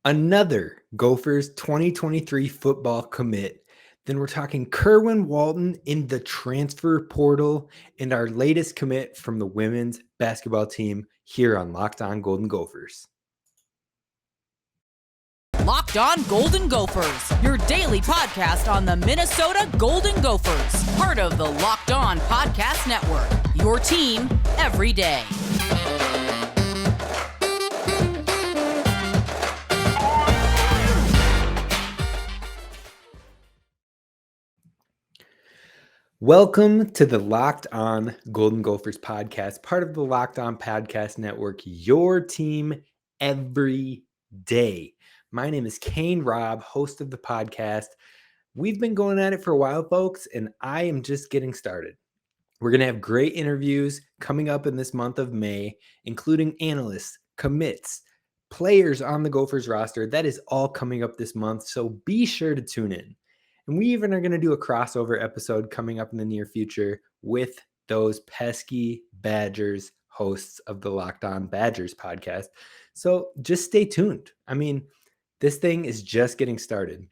Another Gophers 2023 football commit. Then we're talking Kerwin Walton in the transfer portal and our latest commit from the women's basketball team here on Locked On Golden Gophers. Locked On Golden Gophers, your daily podcast on the Minnesota Golden Gophers, part of the Locked On Podcast Network, your team every day. Welcome to the Locked On Golden Gophers podcast, part of the Locked On Podcast Network, your team every day. My name is Kane Rob, host of the podcast. We've been going at it for a while, folks, and I am just getting started. We're going to have great interviews coming up in this month of May, including analysts, commits, players on the Gophers roster. That is all coming up this month, so be sure to tune in. And we even are going to do a crossover episode coming up in the near future with those pesky Badgers hosts of the Locked On Badgers podcast. So just stay tuned. I mean, this thing is just getting started.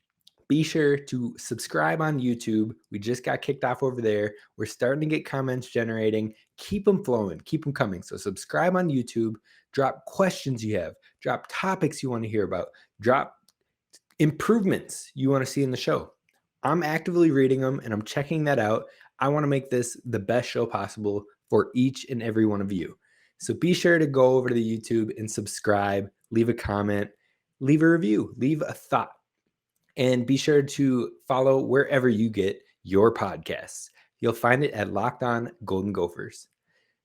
Be sure to subscribe on YouTube. We just got kicked off over there. We're starting to get comments generating. Keep them flowing. Keep them coming. So subscribe on YouTube. Drop questions you have. Drop topics you want to hear about. Drop improvements you want to see in the show. I'm actively reading them and I'm checking that out. I want to make this the best show possible for each and every one of you. So be sure to go over to the YouTube and subscribe, leave a comment, leave a review, leave a thought, and be sure to follow wherever you get your podcasts. You'll find it at Locked On Golden Gophers.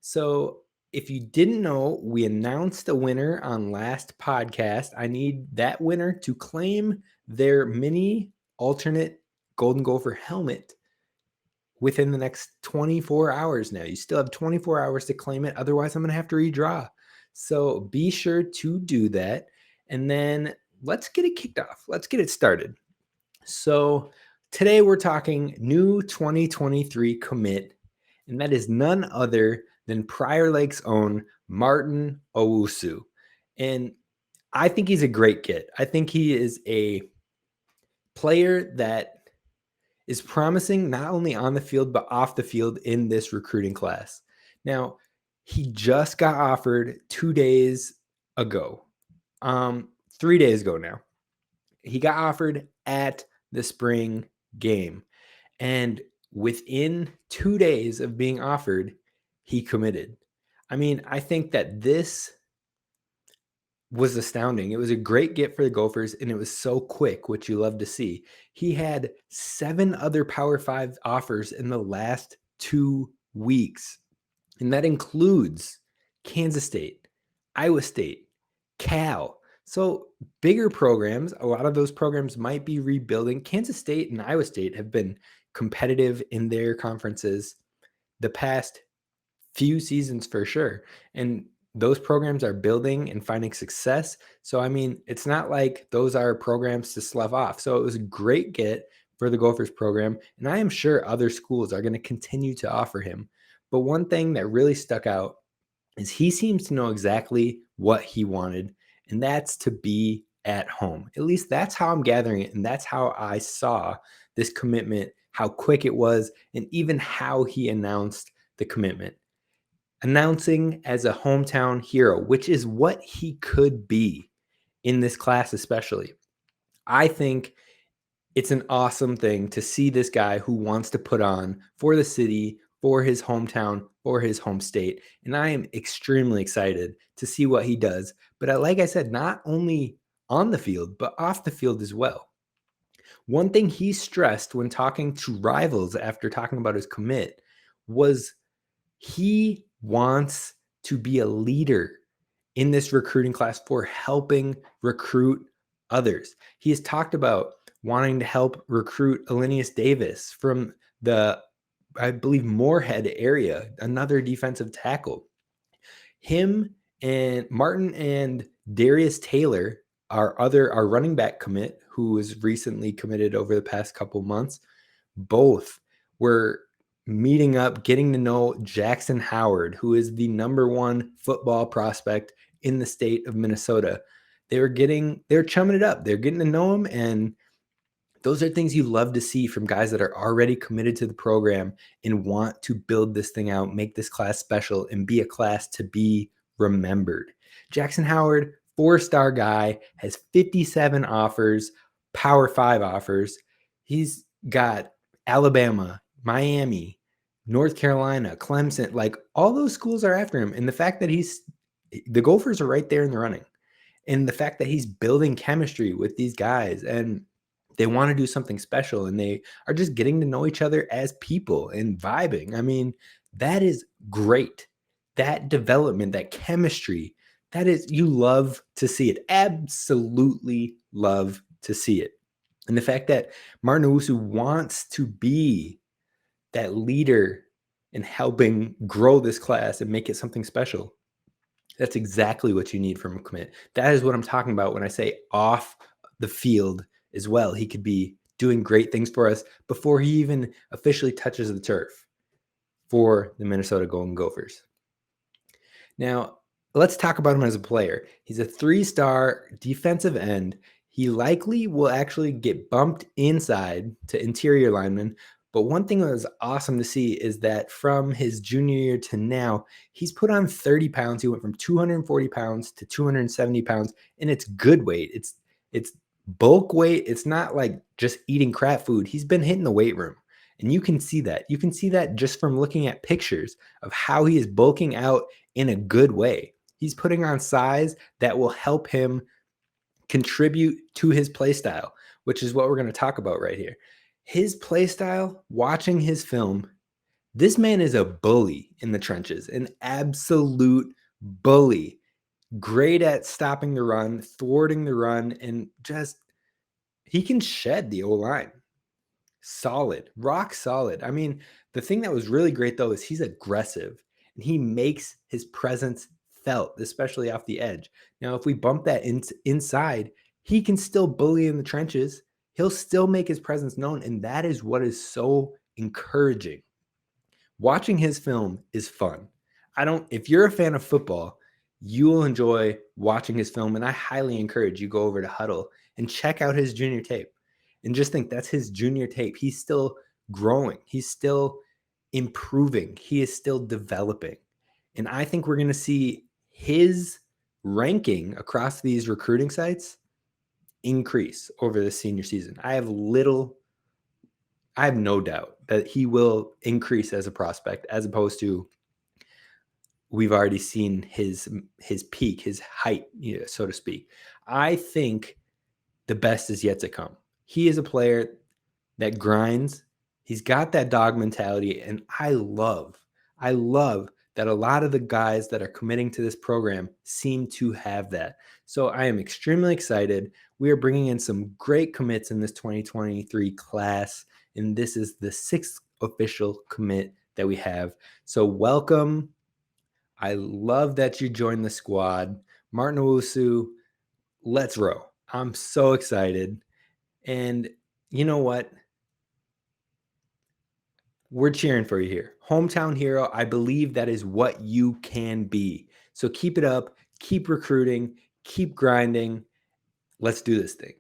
So if you didn't know, we announced a winner on last podcast. I need that winner to claim their mini alternate Golden Gopher helmet within the next 24 hours now. You still have 24 hours to claim it. Otherwise, I'm going to have to redraw. So be sure to do that. And then let's get it kicked off. Let's get it started. So today we're talking new 2023 commit, and that is none other than Prior Lake's own Martin Owusu. And I think he's a great kid. I think he is a player that is promising not only on the field, but off the field in this recruiting class. Now, he just got offered 2 days ago, 3 days ago now. He got offered at the spring game. And within 2 days of being offered, he committed. I mean, I think that this was astounding. It was a great get for the Gophers, and it was so quick, which you love to see. He had 7 other Power 5 offers in the last 2 weeks, and that includes Kansas State, Iowa State, Cal. So bigger programs, a lot of those programs might be rebuilding. Kansas State and Iowa State have been competitive in their conferences the past few seasons for sure. And those programs are building and finding success. So, I mean, it's not like those are programs to slough off. So it was a great get for the Gophers program. And I am sure other schools are going to continue to offer him. But one thing that really stuck out is he seems to know exactly what he wanted, and that's to be at home. At least that's how I'm gathering it. And that's how I saw this commitment, how quick it was, and even how he announced the commitment. Announcing as a hometown hero, which is what he could be in this class especially. I think it's an awesome thing to see this guy who wants to put on for the city, for his hometown, for his home state. And I am extremely excited to see what he does. But like I said, not only on the field, but off the field as well. One thing he stressed when talking to rivals after talking about his commit was he wants to be a leader in this recruiting class for helping recruit others. He has talked about wanting to help recruit Alinius Davis from the, I believe, Moorhead area, another defensive tackle. Him and Martin and Darius Taylor, our running back commit, who was recently committed over the past couple months, both were meeting up, getting to know Jackson Howard, who is the #1 football prospect in the state of Minnesota. They're chumming it up. They're getting to know him, and those are things you love to see from guys that are already committed to the program and want to build this thing out, make this class special, and be a class to be remembered. Jackson Howard, 4-star guy, has 57 offers, Power 5 offers. He's got Alabama, Miami, North Carolina, Clemson, like all those schools are after him. And the fact that the Gophers are right there in the running. And the fact that he's building chemistry with these guys and they want to do something special and they are just getting to know each other as people and vibing. I mean, that is great. That development, that chemistry, you love to see it. Absolutely love to see it. And the fact that Martin Owusu wants to be that leader in helping grow this class and make it something special. That's exactly what you need from a commit. That is what I'm talking about when I say off the field as well. He could be doing great things for us before he even officially touches the turf for the Minnesota Golden Gophers. Now, let's talk about him as a player. He's a 3-star defensive end. He likely will actually get bumped inside to interior lineman. But one thing that was awesome to see is that from his junior year to now, he's put on 30 pounds. He went from 240 pounds to 270 pounds, and it's good weight. It's bulk weight. It's not like just eating crap food. He's been hitting the weight room, and you can see that. You can see that just from looking at pictures of how he is bulking out in a good way. He's putting on size that will help him contribute to his play style, which is what we're going to talk about right here. His play style, watching his film, this man is a bully in the trenches, an absolute bully. Great at stopping the run, thwarting the run, and just he can shed the O-line. Solid, rock solid. I mean, the thing that was really great, though, is he's aggressive, and he makes his presence felt, especially off the edge. Now, if we bump that inside, he can still bully in the trenches. He'll still make his presence known, and that is what is so encouraging. Watching his film is fun. If you're a fan of football, you will enjoy watching his film, and I highly encourage you go over to Huddle and check out his junior tape. And just think, that's his junior tape. He's still growing. He's still improving. He is still developing. And I think we're going to see his ranking across these recruiting sites increase over the senior season. I have no doubt that he will increase as a prospect, as opposed to we've already seen his peak, his height, so to speak. I think the best is yet to come. He is a player that grinds. He's got that dog mentality, and I love that a lot of the guys that are committing to this program seem to have that. So I am extremely excited. We are bringing in some great commits in this 2023 class, and this is the 6th official commit that we have. So welcome. I love that you joined the squad. Martin Owusu, let's row. I'm so excited. And you know what? We're cheering for you here. Hometown hero. I believe that is what you can be. So keep it up. Keep recruiting. Keep grinding. Let's do this thing.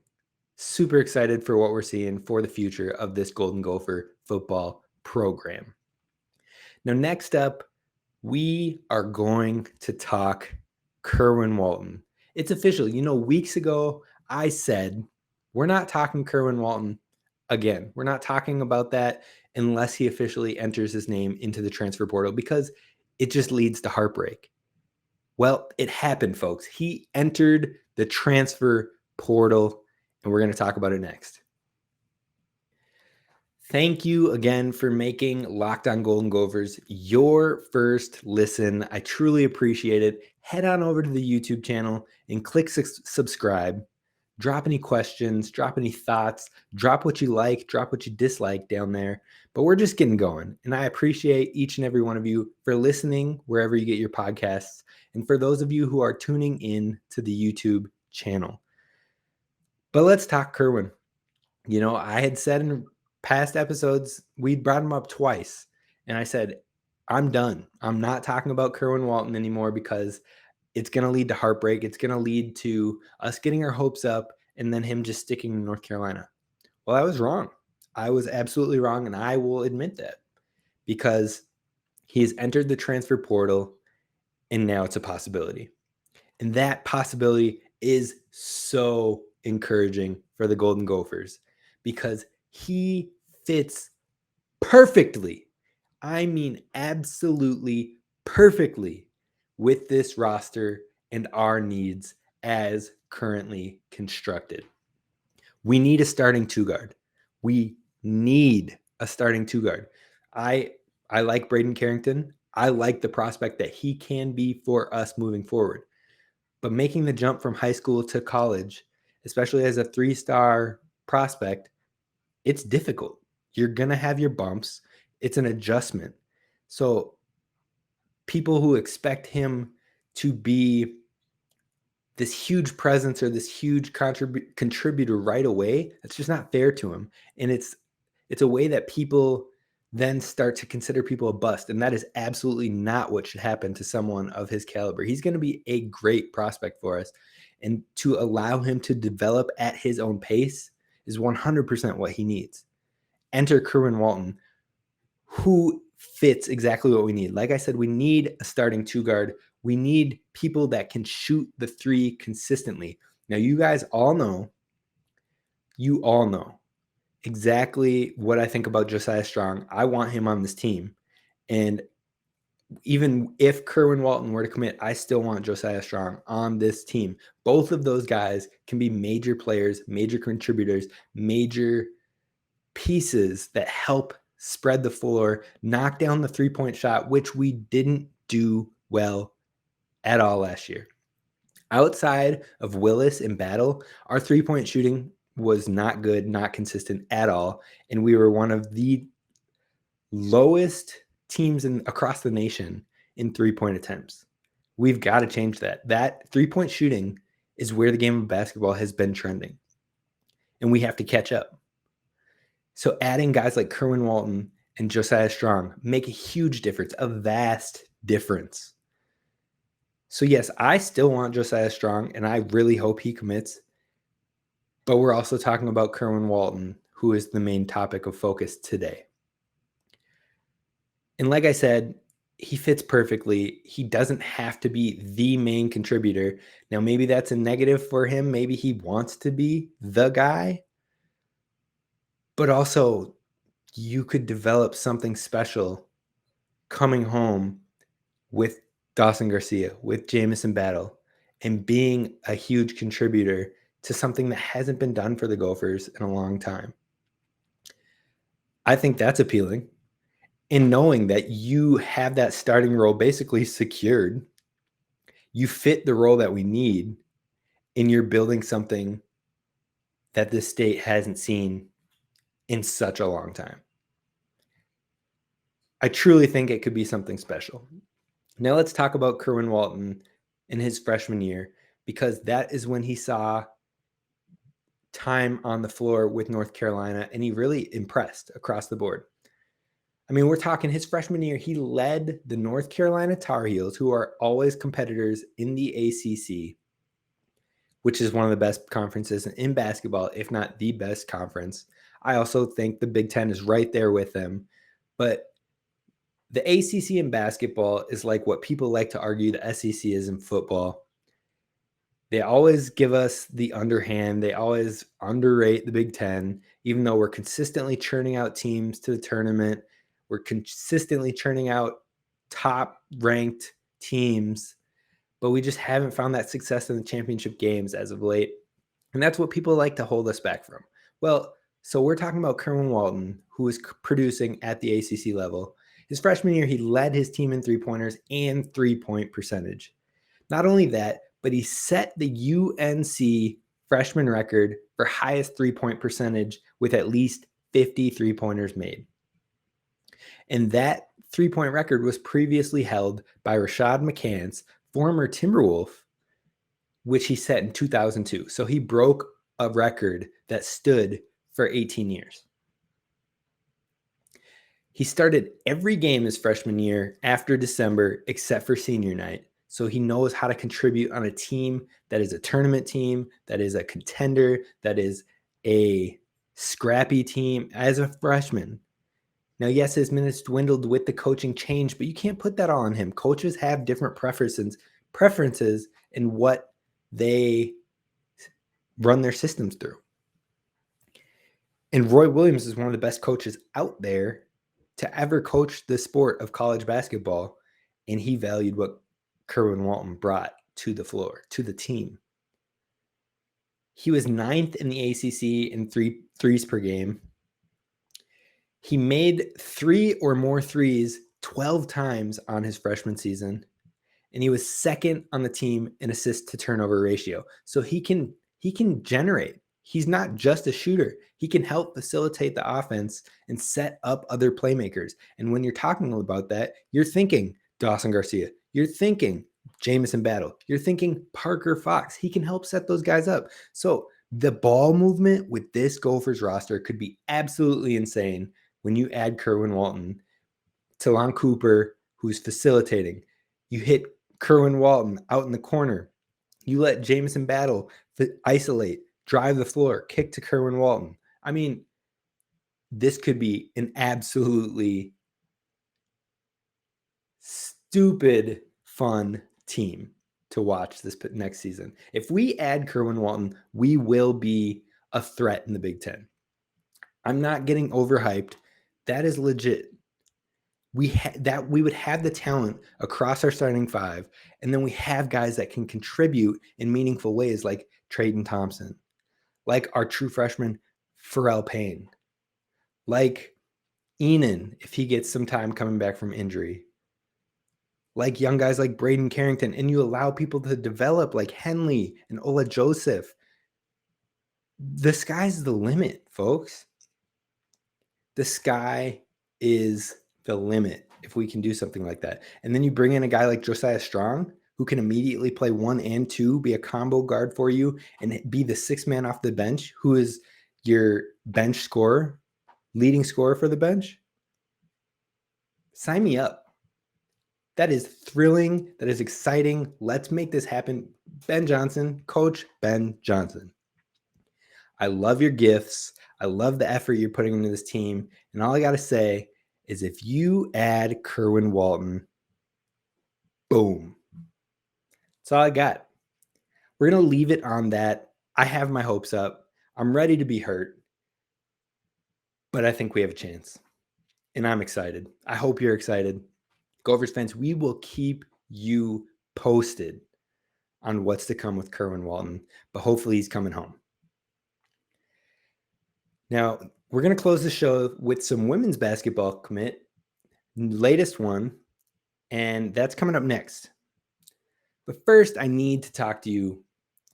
Super excited for what we're seeing for the future of this Golden Gopher football program. Now, next up, we are going to talk Kerwin Walton. It's official. Weeks ago, I said, we're not talking Kerwin Walton again. We're not talking about that unless he officially enters his name into the transfer portal, because it just leads to heartbreak. Well, it happened, folks. He entered the transfer portal, and we're going to talk about it next. Thank you again for making Locked On Golden Gophers your first listen. I truly appreciate it. Head on over to the YouTube channel and click subscribe. Drop any questions, drop any thoughts, drop what you like, drop what you dislike down there. But we're just getting going. And I appreciate each and every one of you for listening wherever you get your podcasts, and for those of you who are tuning in to the YouTube channel. But let's talk Kerwin. I had said in past episodes, we brought him up twice. And I said, I'm done. I'm not talking about Kerwin Walton anymore, because it's going to lead to heartbreak. It's going to lead to us getting our hopes up and then him just sticking in North Carolina. Well, I was wrong. I was absolutely wrong, and I will admit that, because he has entered the transfer portal, and now it's a possibility. And that possibility is so encouraging for the Golden Gophers, because he fits perfectly, I mean absolutely perfectly, with this roster and our needs as currently constructed. We need a starting two guard. We need a starting two guard. I like Braden Carrington. I like the prospect that he can be for us moving forward. But making the jump from high school to college, especially as a 3-star prospect, it's difficult. You're going to have your bumps. It's an adjustment. So people who expect him to be this huge presence or this huge contributor right away, that's just not fair to him. And it's a way that people then start to consider people a bust. And that is absolutely not what should happen to someone of his caliber. He's going to be a great prospect for us. And to allow him to develop at his own pace is 100% what he needs. Enter Kerwin Walton, who fits exactly what we need. Like I said, we need a starting two guard. We need people that can shoot the three consistently. Now, you guys all know exactly what I think about Josiah Strong. I want him on this team. And even if Kerwin Walton were to commit, I still want Josiah Strong on this team. Both of those guys can be major players, major contributors, major pieces that help spread the floor, knock down the three-point shot, which we didn't do well at all last year. Outside of Willis and Battle, our three-point shooting was not good, not consistent at all, and we were one of the lowest teams across the nation in three-point attempts. We've got to change that. That three-point shooting is where the game of basketball has been trending, and we have to catch up. So adding guys like Kerwin Walton and Josiah Strong make a huge difference, a vast difference. So yes, I still want Josiah Strong, and I really hope he commits. But we're also talking about Kerwin Walton, who is the main topic of focus today. And like I said, he fits perfectly. He doesn't have to be the main contributor. Now, maybe that's a negative for him. Maybe he wants to be the guy. But also, you could develop something special coming home with Dawson Garcia, with Jamison Battle, and being a huge contributor to something that hasn't been done for the Gophers in a long time. I think that's appealing. In knowing that you have that starting role basically secured, you fit the role that we need, and you're building something that this state hasn't seen in such a long time. I truly think it could be something special. Now let's talk about Kerwin Walton in his freshman year, because that is when he saw time on the floor with North Carolina, and he really impressed across the board. I mean, we're talking his freshman year, he led the North Carolina Tar Heels, who are always competitors in the ACC, which is one of the best conferences in basketball, if not the best conference. I also think the Big Ten is right there with them. But the ACC in basketball is like what people like to argue the SEC is in football. They always give us the underhand. They always underrate the Big Ten, even though we're consistently churning out teams to the tournament. We're consistently churning out top-ranked teams, but we just haven't found that success in the championship games as of late. And that's what people like to hold us back from. Well, so we're talking about Kerwin Walton, who is producing at the ACC level. His freshman year, he led his team in three-pointers and three-point percentage. Not only that, but he set the UNC freshman record for highest three-point percentage with at least 50 three-pointers made. And that three-point record was previously held by Rashad McCants, former Timberwolf, which he set in 2002. So he broke a record that stood for 18 years. He started every game his freshman year after December, except for senior night. So he knows how to contribute on a team that is a tournament team, that is a contender, that is a scrappy team as a freshman. Now, yes, his minutes dwindled with the coaching change, but you can't put that all on him. Coaches have different preferences in what they run their systems through. And Roy Williams is one of the best coaches out there to ever coach the sport of college basketball, and he valued what Kerwin Walton brought to the floor, to the team. He was 9th in the ACC in threes per game. He made 3 or more threes 12 times on his freshman season, and he was 2nd on the team in assist to turnover ratio. So he can generate. He's not just a shooter. He can help facilitate the offense and set up other playmakers. And when you're talking about that, you're thinking Dawson Garcia. You're thinking Jamison Battle. You're thinking Parker Fox. He can help set those guys up. So the ball movement with this Gophers roster could be absolutely insane when you add Kerwin Walton, Talon Cooper, who's facilitating. You hit Kerwin Walton out in the corner. You let Jamison Battle isolate, drive the floor, kick to Kerwin Walton. I mean, this could be an absolutely stupid fun team to watch this next season. If we add Kerwin Walton, we will be a threat in the Big Ten. I'm not getting overhyped. That is legit. We would have the talent across our starting 5, and then we have guys that can contribute in meaningful ways like Trayden Thompson, like our true freshman Pharrell Payne, like Enan if he gets some time coming back from injury, like young guys like Braden Carrington, and you allow people to develop like Henley and Ola Joseph. The sky's the limit, folks. The sky is the limit if we can do something like that. And then you bring in a guy like Josiah Strong, who can immediately play 1 and 2, be a combo guard for you, and be the 6th man off the bench, who is your bench scorer, leading scorer for the bench. Sign me up. That is thrilling. That is exciting. Let's make this happen. Ben Johnson, Coach Ben Johnson. I love your gifts. I love the effort you're putting into this team. And all I got to say is if you add Kerwin Walton, boom. That's all I got. We're going to leave it on that. I have my hopes up. I'm ready to be hurt. But I think we have a chance. And I'm excited. I hope you're excited. Gophers fans, we will keep you posted on what's to come with Kerwin Walton. But hopefully he's coming home. Now, we're going to close the show with some women's basketball commit, latest one, and that's coming up next. But first, I need to talk to you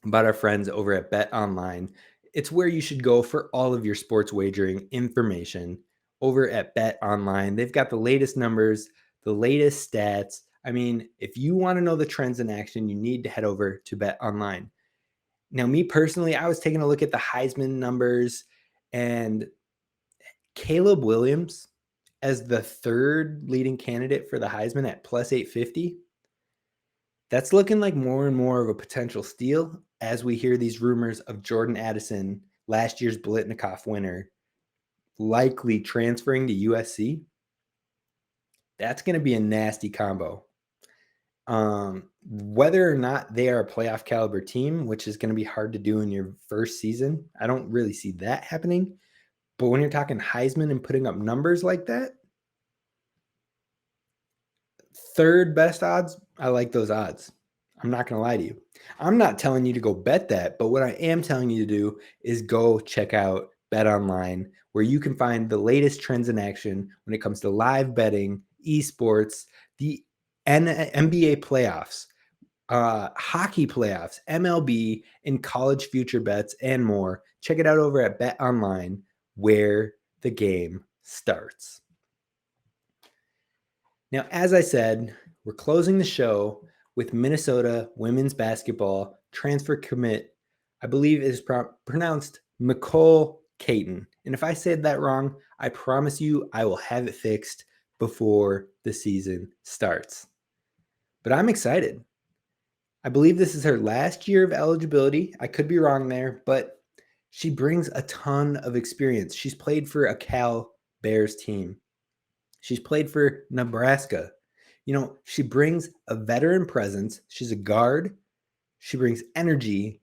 about our friends over at Bet Online. It's where you should go for all of your sports wagering information over at Bet Online. They've got the latest numbers, the latest stats. I mean, if you want to know the trends in action, you need to head over to Bet Online. Now, me personally, I was taking a look at the Heisman numbers, and Caleb Williams as the 3rd leading candidate for the Heisman at plus 850. That's looking like more and more of a potential steal as we hear these rumors of Jordan Addison, last year's Biletnikoff winner, likely transferring to USC. That's going to be a nasty combo. Whether or not they are a playoff caliber team, which is going to be hard to do in your first season, I don't really see that happening. But when you're talking Heisman and putting up numbers like that, 3rd best odds, I like those odds. I'm not going to lie to you. I'm not telling you to go bet that, but what I am telling you to do is go check out Bet Online, where you can find the latest trends in action when it comes to live betting, esports, the NBA playoffs, hockey playoffs, MLB, and college future bets, and more. Check it out over at Bet Online, where the game starts. Now, as I said, we're closing the show with Minnesota women's basketball transfer commit. I believe it is pronounced Mi'Cole Cayton. And if I said that wrong, I promise you I will have it fixed before the season starts. But I'm excited. I believe this is her last year of eligibility. I could be wrong there, but she brings a ton of experience. She's played for a Cal Bears team. She's played for Nebraska. She brings a veteran presence. She's a guard. She brings energy,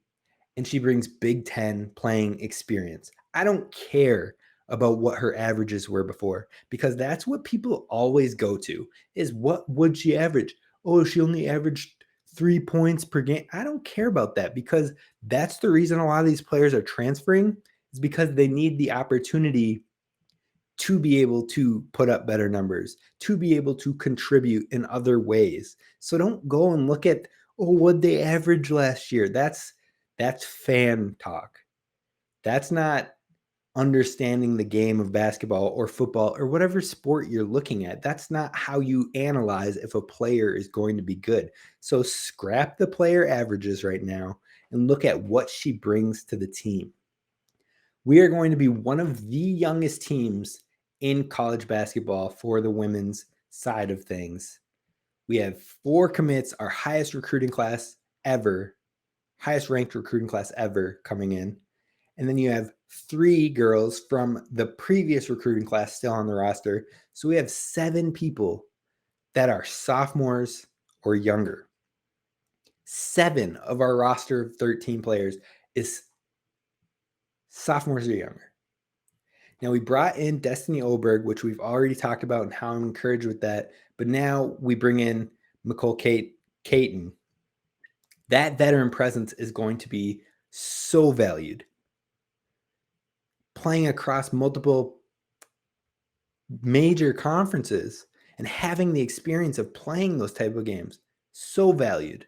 and she brings Big Ten playing experience. I don't care about what her averages were before, because that's what people always go to, is what would she average? Oh, she only averaged 3 points per game. I don't care about that, because that's the reason a lot of these players are transferring, is because they need the opportunity to be able to put up better numbers, to be able to contribute in other ways. So don't go and look at, oh, what they average last year. That's fan talk. That's not understanding the game of basketball or football or whatever sport you're looking at. That's not how you analyze if a player is going to be good. So scrap the player averages right now and look at what she brings to the team. We are going to be one of the youngest teams in college basketball for the women's side of things. We have 4 commits, our highest recruiting class ever, highest ranked recruiting class ever coming in. And then you have 3 girls from the previous recruiting class still on the roster. So we have 7 people that are sophomores or younger. 7 of our roster of 13 players is sophomores or younger. Now, we brought in Destiny Oberg, which we've already talked about and how I'm encouraged with that. But now we bring in Mi'Cole Cayton. That veteran presence is going to be so valued. Playing across multiple major conferences and having the experience of playing those type of games, so valued.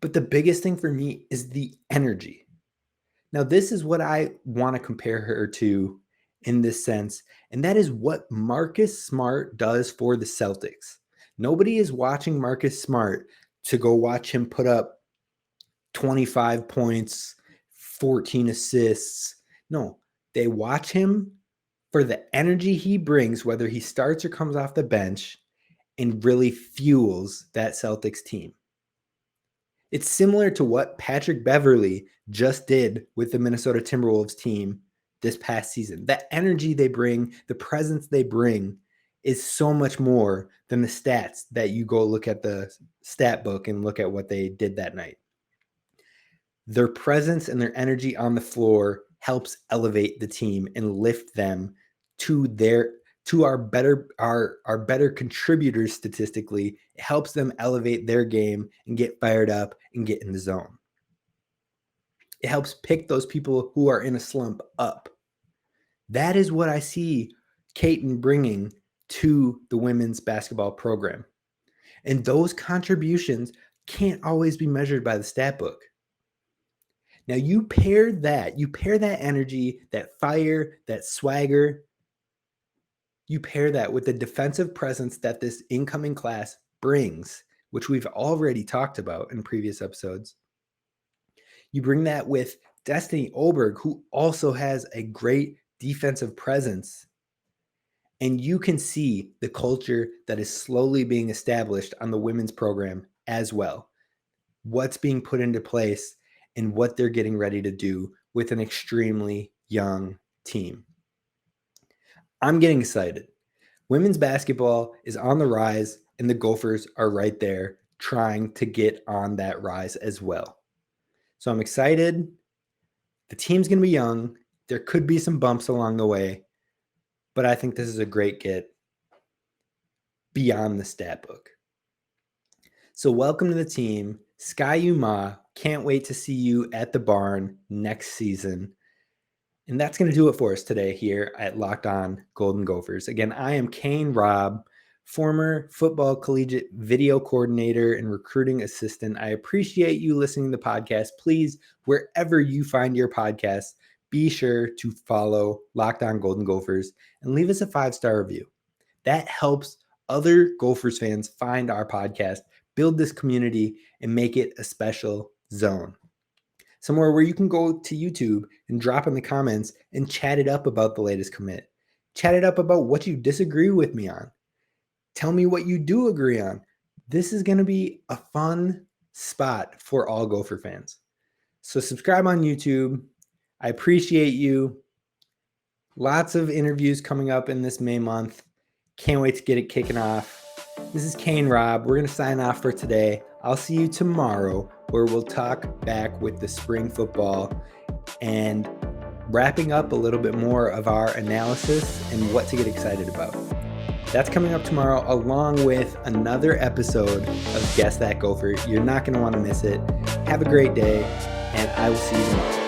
But the biggest thing for me is the energy. Now, this is what I want to compare her to in this sense, and that is what Marcus Smart does for the Celtics. Nobody is watching Marcus Smart to go watch him put up 25 points, 14 assists. No, they watch him for the energy he brings, whether he starts or comes off the bench, and really fuels that Celtics team. It's similar to what Patrick Beverley just did with the Minnesota Timberwolves team this past season. That energy they bring, the presence they bring, is so much more than the stats that you go look at the stat book and look at what they did that night. Their presence and their energy on the floor helps elevate the team and lift them to our better contributors statistically. It helps them elevate their game and get fired up and get in the zone. It helps pick those people who are in a slump up. That is what I see Cayton bringing to the women's basketball program. And those contributions can't always be measured by the stat book. Now you pair that energy, that fire, that swagger, you pair that with the defensive presence that this incoming class brings, which we've already talked about in previous episodes. You bring that with Destiny Oberg, who also has a great defensive presence. And you can see the culture that is slowly being established on the women's program as well. What's being put into place and what they're getting ready to do with an extremely young team. I'm getting excited. Women's basketball is on the rise, and the Gophers are right there trying to get on that rise as well. So I'm excited. The team's going to be young. There could be some bumps along the way, but I think this is a great get beyond the stat book. So welcome to the team. Sky Ma, can't wait to see you at the barn next season. And that's going to do it for us today here at Locked On Golden Gophers. Again, I am Kane Rob, former football collegiate video coordinator and recruiting assistant. I appreciate you listening to the podcast. Please, wherever you find your podcast, be sure to follow Locked On Golden Gophers and leave us a 5-star review. That helps other Gophers fans find our podcast, build this community, and make it a special zone. Somewhere where you can go to YouTube and drop in the comments and chat it up about the latest commit. Chat it up about what you disagree with me on. Tell me what you do agree on. this is going to be a fun spot for all Gopher fans. So subscribe on YouTube. I appreciate you. Lots of interviews coming up in this May month. Can't wait to get it kicking off. This is Kane Rob. We're going to sign off for today. I'll see you tomorrow where we'll talk back with the spring football and wrapping up a little bit more of our analysis and what to get excited about. That's coming up tomorrow, along with another episode of Guess That Gopher. You're not going to want to miss it. Have a great day, and I will see you tomorrow.